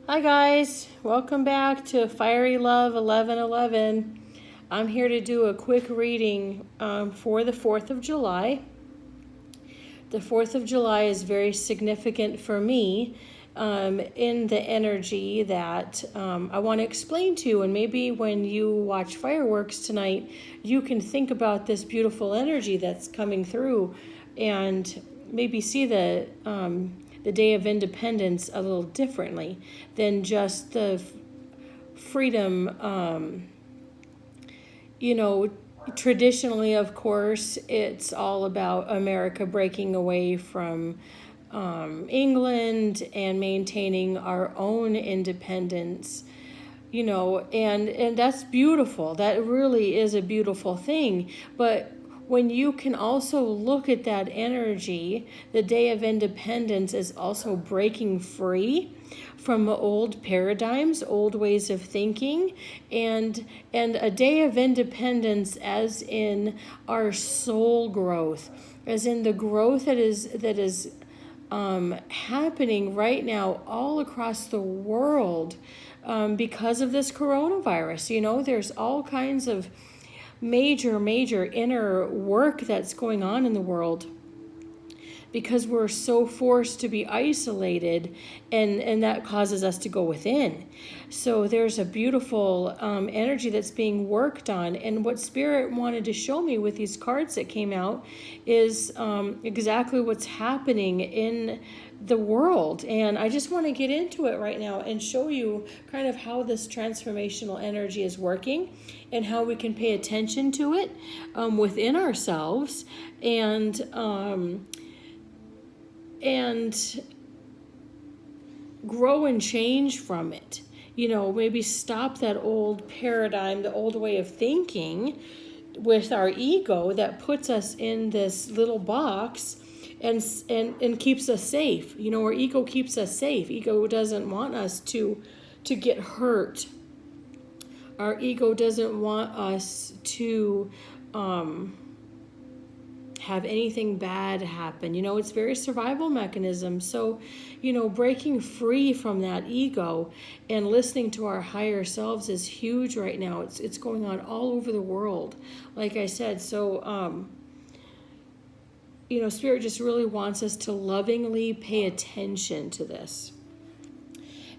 Hi guys, welcome back to Fiery Love 1111. I'm here to do a quick reading for the 4th of July. The 4th of July is very significant for me in the energy that I want to explain to you. And maybe when you watch fireworks tonight, you can think about this beautiful energy that's coming through and maybe see the Day of Independence a little differently than just the freedom. Traditionally, of course, it's all about America breaking away from England and maintaining our own independence. And that's beautiful. That really is a beautiful thing. But when you can also look at that energy, the Day of Independence is also breaking free from old paradigms, old ways of thinking, and a Day of Independence as in our soul growth, as in the growth that is happening right now all across the world because of this coronavirus. There's all kinds of major inner work that's going on in the world because we're so forced to be isolated, and that causes us to go within. So there's a beautiful energy that's being worked on, and what Spirit wanted to show me with these cards that came out is exactly what's happening in the world. And I just want to get into it right now and show you kind of how this transformational energy is working and how we can pay attention to it within ourselves and grow and change from it. Maybe stop that old paradigm, the old way of thinking with our ego that puts us in this little box and keeps us safe. Our ego keeps us safe. Ego doesn't want us to get hurt. Our ego doesn't want us to have anything bad happen. It's very survival mechanism. So, breaking free from that ego and listening to our higher selves is huge right now. It's going on all over the world, like I said. So, Spirit just really wants us to lovingly pay attention to this.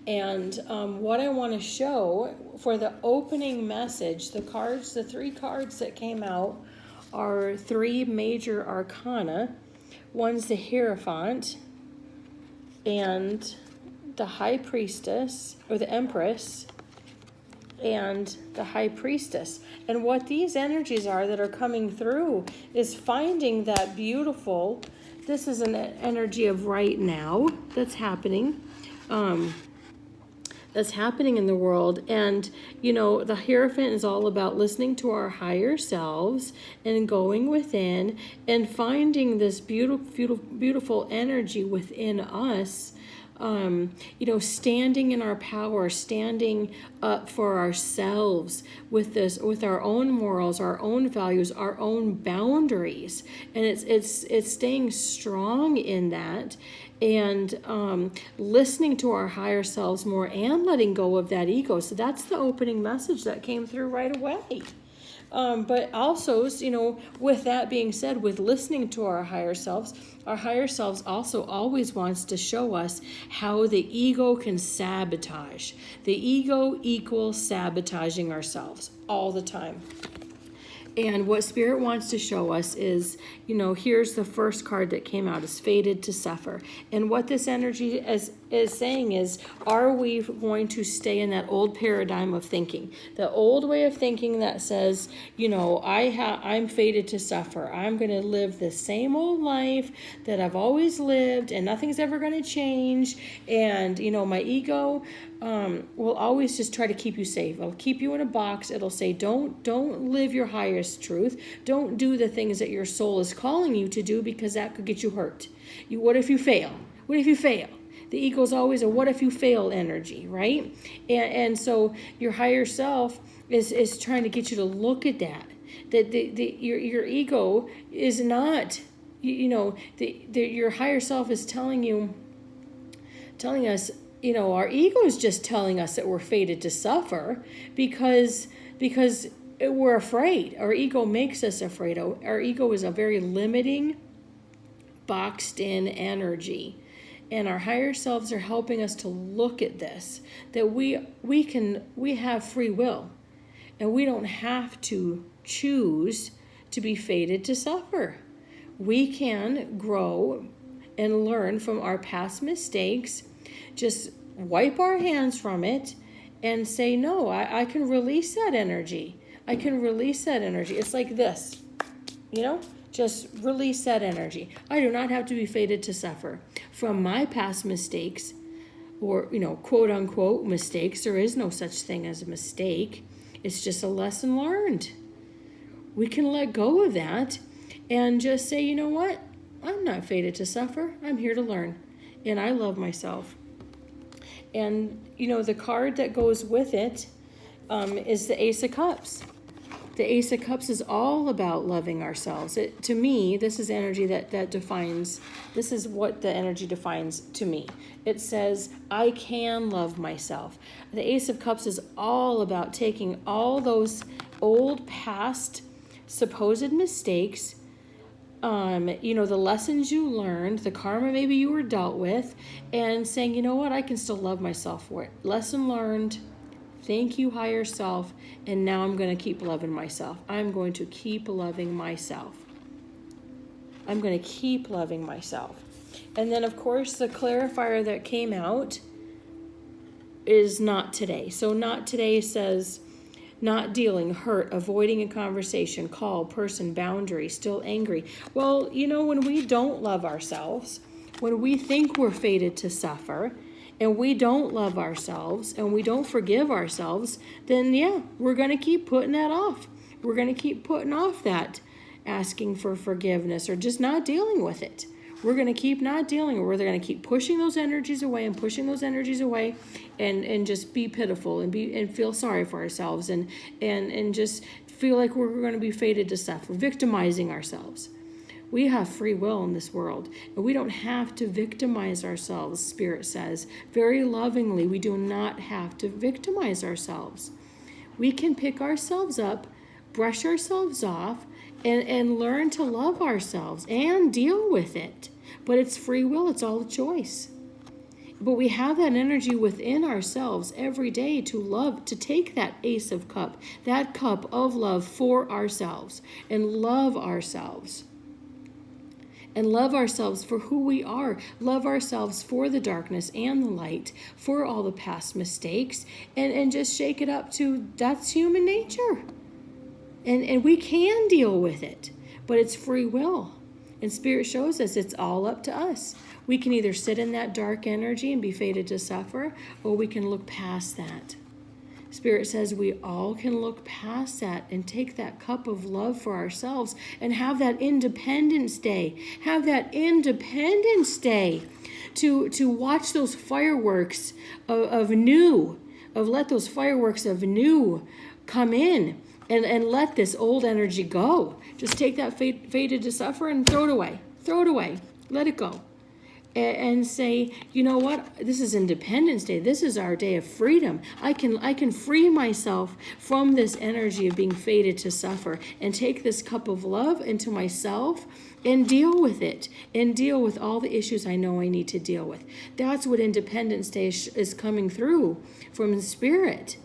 And what I want to show for the opening message, the three cards that came out are three major arcana. One's the Hierophant and the High Priestess, or the Empress, and the High Priestess. And what these energies are that are coming through is finding that beautiful, this is an energy of right now that's happening. That's happening in the world. And the Hierophant is all about listening to our higher selves and going within and finding this beautiful energy within us, standing in our power, standing up for ourselves with our own morals, our own values, our own boundaries. And it's staying strong in that, and listening to our higher selves more and letting go of that ego. So that's the opening message that came through right away. But also, with that being said, with listening to our higher selves also always wants to show us how the ego can sabotage. The ego equals sabotaging ourselves all the time. And what Spirit wants to show us is, here's the first card that came out, is Fated to Suffer. And what this energy is saying is, are we going to stay in that old paradigm of thinking? The old way of thinking that says, I'm fated to suffer. I'm going to live the same old life that I've always lived, and nothing's ever going to change. And, my ego will always just try to keep you safe. It'll keep you in a box. It'll say, don't live your highest truth. Don't do the things that your soul is calling you to do, because that could get you hurt. What if you fail? What if you fail? The ego is always a what if you fail energy, right? And so your higher self is trying to get you to look at that. That your ego is not, your higher self is telling us, our ego is just telling us that we're fated to suffer because we're afraid. Our ego makes us afraid. Our ego is a very limiting, boxed in energy. And our higher selves are helping us to look at this, that we have free will, and we don't have to choose to be fated to suffer. We can grow and learn from our past mistakes, just wipe our hands from it and say, no, I can release that energy. I can release that energy. It's like this, just release that energy. I do not have to be fated to suffer from my past mistakes, or, quote unquote mistakes. There is no such thing as a mistake. It's just a lesson learned. We can let go of that and just say, you know what? I'm not fated to suffer. I'm here to learn. And I love myself. And, the card that goes with it is the Ace of Cups. The Ace of Cups is all about loving ourselves. To me, this is energy that defines, this is what the energy defines to me. It says, I can love myself. The Ace of Cups is all about taking all those old past supposed mistakes, the lessons you learned, the karma maybe you were dealt with, and saying, you know what, I can still love myself for it. Lesson learned. Thank you, higher self. And now I'm going to keep loving myself. I'm going to keep loving myself. I'm going to keep loving myself. And then, of course, the clarifier that came out is not today. So not today says not dealing, hurt, avoiding a conversation, call, person, boundary, still angry. Well, when we don't love ourselves, when we think we're fated to suffer, and we don't love ourselves, and we don't forgive ourselves, then we're going to keep putting that off. We're going to keep putting off that asking for forgiveness or just not dealing with it. We're going to keep not dealing. We're going to keep pushing those energies away and just be pitiful and feel sorry for ourselves and just feel like we're going to be fated to suffer, victimizing ourselves. We have free will in this world, and we don't have to victimize ourselves, Spirit says. Very lovingly, we do not have to victimize ourselves. We can pick ourselves up, brush ourselves off, and learn to love ourselves and deal with it. But it's free will. It's all a choice. But we have that energy within ourselves every day to love, to take that Ace of Cup, that cup of love for ourselves, and love ourselves. And love ourselves for who we are. Love ourselves for the darkness and the light, for all the past mistakes, and just shake it up to that's human nature. And we can deal with it, but it's free will. And Spirit shows us it's all up to us. We can either sit in that dark energy and be fated to suffer, or we can look past that. Spirit says we all can look past that and take that cup of love for ourselves and have that Independence Day. Have that Independence Day to watch those fireworks of new, let those fireworks of new come in and let this old energy go. Just take that fated to suffer and throw it away. Throw it away. Let it go. And say, you know what? This is Independence Day. This is our day of freedom. I can free myself from this energy of being fated to suffer and take this cup of love into myself and deal with it and deal with all the issues I know I need to deal with. That's what Independence Day is coming through from Spirit.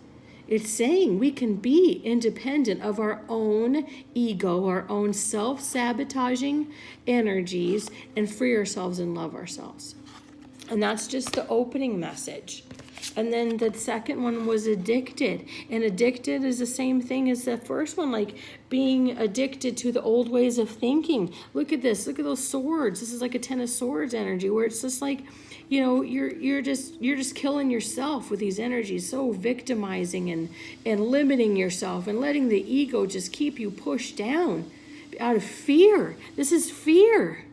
It's saying we can be independent of our own ego, our own self-sabotaging energies, and free ourselves and love ourselves. And that's just the opening message. And then the second one was addicted. And addicted is the same thing as the first one, like being addicted to the old ways of thinking. Look at this. Look at those swords. This is like a Ten of Swords energy where it's just like, you're just killing yourself with these energies, so victimizing and limiting yourself and letting the ego just keep you pushed down out of fear. This is fear.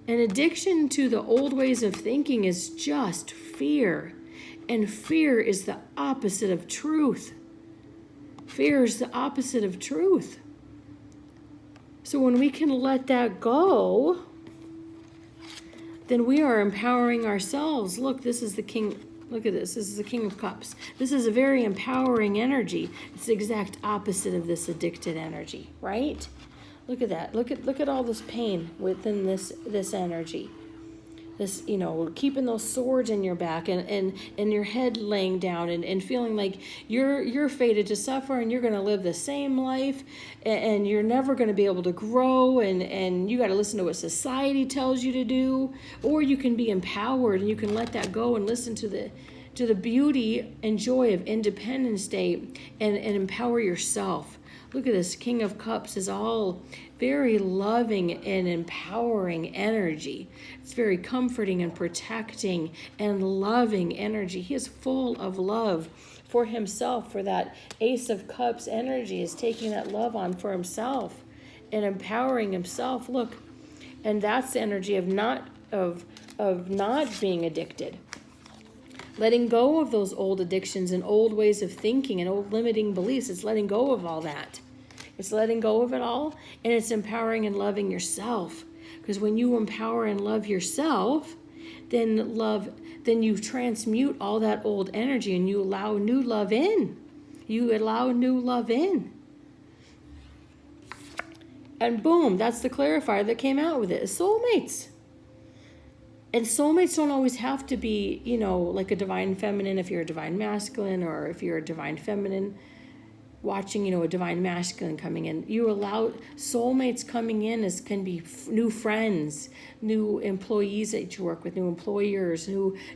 An addiction to the old ways of thinking is just fear. And fear is the opposite of truth. Fear is the opposite of truth. So when we can let that go, then we are empowering ourselves. Look, this is the king. Look at this. This is the King of Cups. This is a very empowering energy. It's the exact opposite of this addicted energy, right? Look at that. Look at all this pain within this energy. This, keeping those swords in your back and your head laying down and feeling like you're fated to suffer and you're going to live the same life and you're never going to be able to grow and you got to listen to what society tells you to do, or you can be empowered and you can let that go and listen to the beauty and joy of Independence Day and empower yourself. Look at this. King of Cups is all very loving and empowering energy. It's very comforting and protecting and loving energy. He is full of love for himself, for that Ace of Cups energy is taking that love on for himself and empowering himself. Look, and that's the energy of not being addicted. Letting go of those old addictions and old ways of thinking and old limiting beliefs. It's letting go of all that. It's letting go of it all, and it's empowering and loving yourself. Because when you empower and love yourself, then you transmute all that old energy and you allow new love in. You allow new love in. And boom, that's the clarifier that came out with it. Soulmates. And soulmates don't always have to be, like a divine feminine if you're a divine masculine, or if you're a divine feminine watching, a divine masculine coming in. You allow soulmates coming in can be new friends, new employees that you work with, new employers,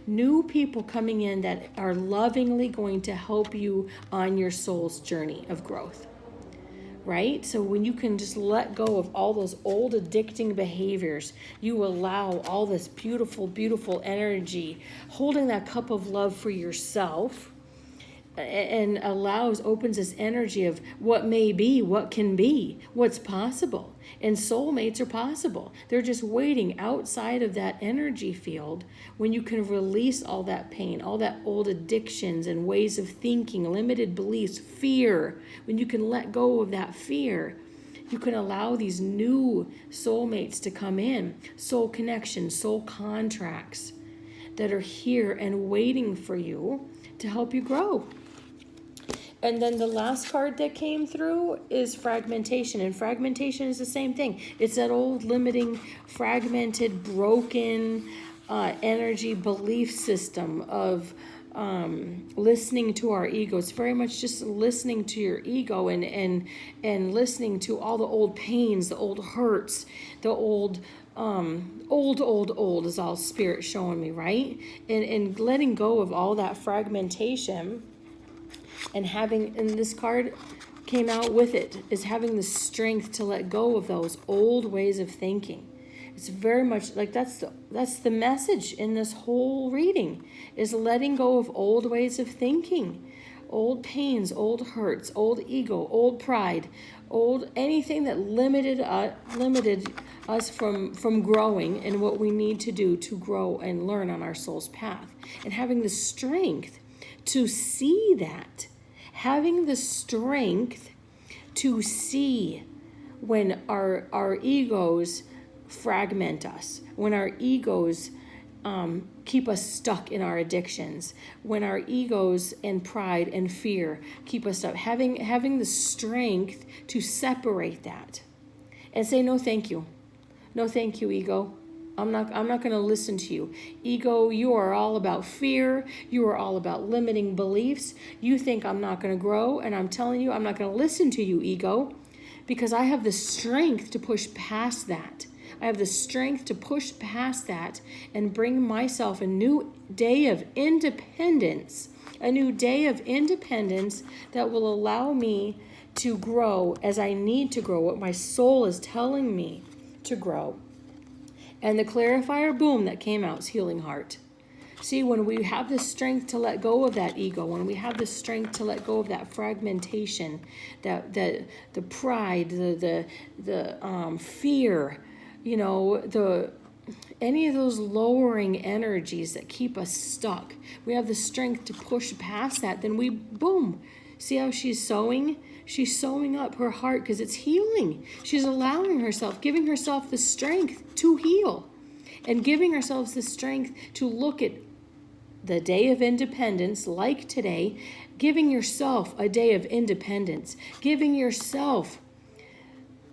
new people coming in that are lovingly going to help you on your soul's journey of growth. Right? So when you can just let go of all those old addicting behaviors, you allow all this beautiful, beautiful energy, holding that cup of love for yourself, and opens this energy of what may be, what can be, what's possible. And soulmates are possible. They're just waiting outside of that energy field when you can release all that pain, all that old addictions and ways of thinking, limited beliefs, fear. When you can let go of that fear, you can allow these new soulmates to come in, soul connections, soul contracts that are here and waiting for you to help you grow. And then the last card that came through is Fragmentation. And Fragmentation is the same thing. It's that old limiting, fragmented, broken energy belief system of listening to our ego. It's very much just listening to your ego and listening to all the old pains, the old hurts, the old is all spirit showing me, right? And letting go of all that fragmentation. And this card came out with it, is having the strength to let go of those old ways of thinking. It's very much like that's the message in this whole reading, is letting go of old ways of thinking, old pains, old hurts, old ego, old pride, old anything that limited us from growing and what we need to do to grow and learn on our soul's path. And having the strength to see that. Having the strength to see when our egos fragment us, when our egos keep us stuck in our addictions, when our egos and pride and fear keep us stuck. Having the strength to separate that and say, no, thank you. No, thank you, ego. I'm not going to listen to you. Ego, you are all about fear. You are all about limiting beliefs. You think I'm not going to grow, and I'm telling you, I'm not going to listen to you, ego, because I have the strength to push past that. I have the strength to push past that and bring myself a new day of independence, that will allow me to grow as I need to grow, what my soul is telling me to grow. And the clarifier, boom, that came out is healing heart. See, when we have the strength to let go of that ego, when we have the strength to let go of that fragmentation, the pride, the fear, any of those lowering energies that keep us stuck, we have the strength to push past that, then we, boom, see how she's sewing? She's sewing up her heart because it's healing. She's allowing herself, giving herself the strength to heal. and giving ourselves the strength to look at the day of independence, like today, giving yourself a day of independence, giving yourself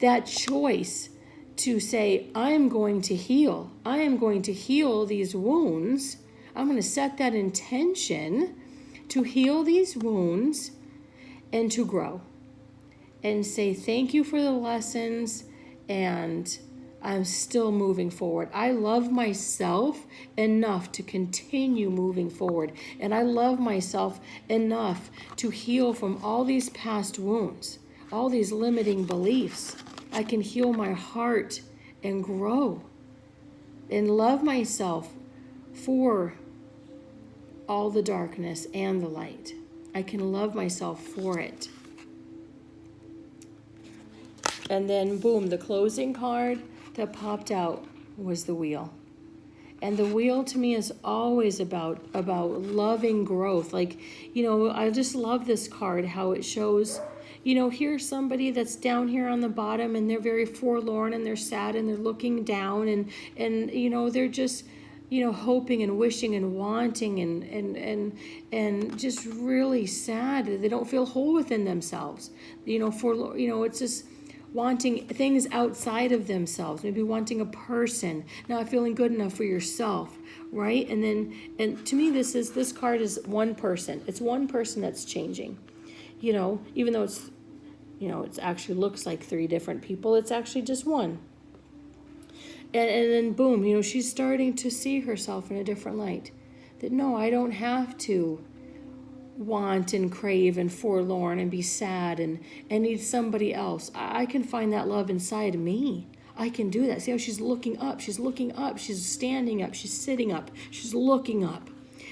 that choice to say, I am going to heal. I am going to heal these wounds. I'm going to set that intention to heal these wounds and to grow. And say, thank you for the lessons, and I'm still moving forward. I love myself enough to continue moving forward. And I love myself enough to heal from all these past wounds, all these limiting beliefs. I can heal my heart and grow and love myself for all the darkness and the light. I can love myself for it. And then, boom, the closing card that popped out was the wheel. And the wheel to me is always about loving growth. Like, I just love this card, how it shows, here's somebody that's down here on the bottom and they're very forlorn and they're sad and they're looking down and they're just, hoping and wishing and wanting and just really sad that they don't feel whole within themselves. It's just wanting things outside of themselves, maybe wanting a person, not feeling good enough for yourself, right? And to me, this card is one person. It's one person that's changing, even though it's, it actually looks like three different people, it's actually just one. And then boom, she's starting to see herself in a different light. That no, I don't have to want and crave and forlorn and be sad and need somebody else. I can find that love inside me. I can do that. See how she's looking up. She's looking up. She's standing up. She's sitting up. She's looking up.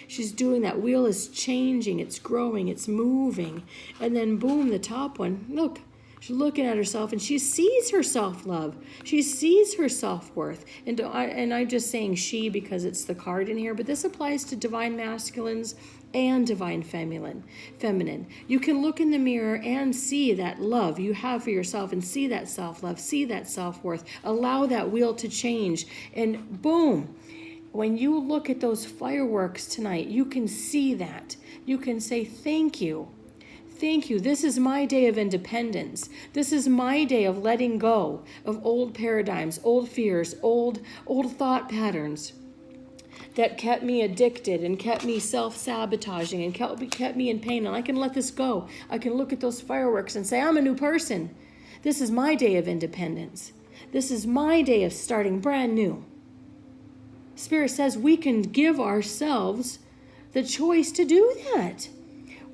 She's doing that. Wheel is changing. It's growing. It's moving. And then boom, the top one. Look. She's looking at herself and she sees her self-love. She sees her self-worth. And I'm just saying she because it's the card in here, but this applies to divine masculines and divine feminine. You can look in the mirror and see that love you have for yourself and see that self-love, see that self-worth. Allow that wheel to change. And boom, when you look at those fireworks tonight, you can see that. You can say, thank you. Thank you. This is my day of independence. This is my day of letting go of old paradigms, old fears, old thought patterns that kept me addicted and kept me self-sabotaging and kept me in pain. And I can let this go. I can look at those fireworks and say, I'm a new person. This is my day of independence. This is my day of starting brand new. Spirit says we can give ourselves the choice to do that.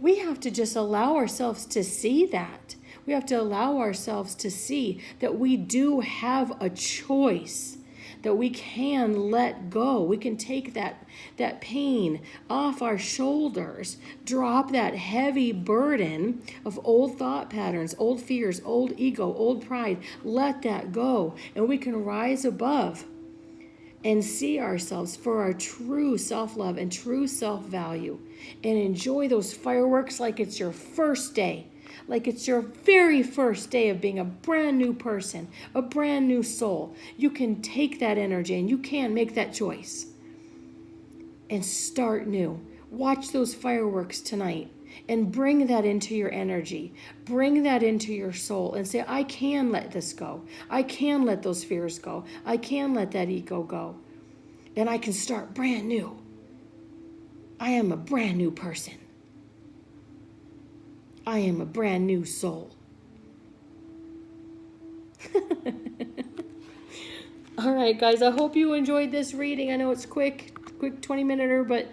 We have to just allow ourselves to see that. We have to allow ourselves to see that we do have a choice, that we can let go. We can take that pain off our shoulders, drop that heavy burden of old thought patterns, old fears, old ego, old pride. Let that go, and we can rise above and see ourselves for our true self-love and true self-value and enjoy those fireworks like it's your first day, like it's your very first day of being a brand new person, a brand new soul. You can take that energy and you can make that choice and start new. Watch those fireworks tonight and bring that into your energy. Bring that into your soul and say, I can let this go. I can let those fears go. I can let that ego go. And I can start brand new. I am a brand new person. I am a brand new soul. All right, guys, I hope you enjoyed this reading. I know it's quick 20-minute, but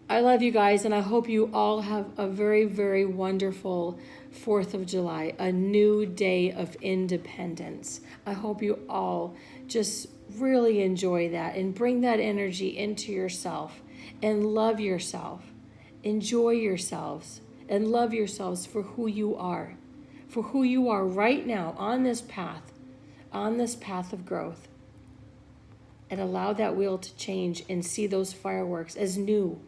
I love you guys, and I hope you all have a very, very wonderful 4th of July, a new day of independence. I hope you all just really enjoy that and bring that energy into yourself and love yourself. Enjoy yourselves and love yourselves for who you are right now on this path of growth. And allow that wheel to change and see those fireworks as new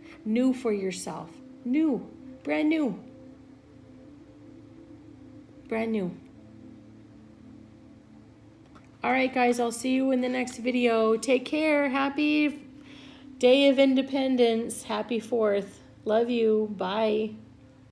for yourself. New, brand new. Brand new. All right, guys, I'll see you in the next video. Take care. Happy Day of Independence. Happy 4th. Love you. Bye.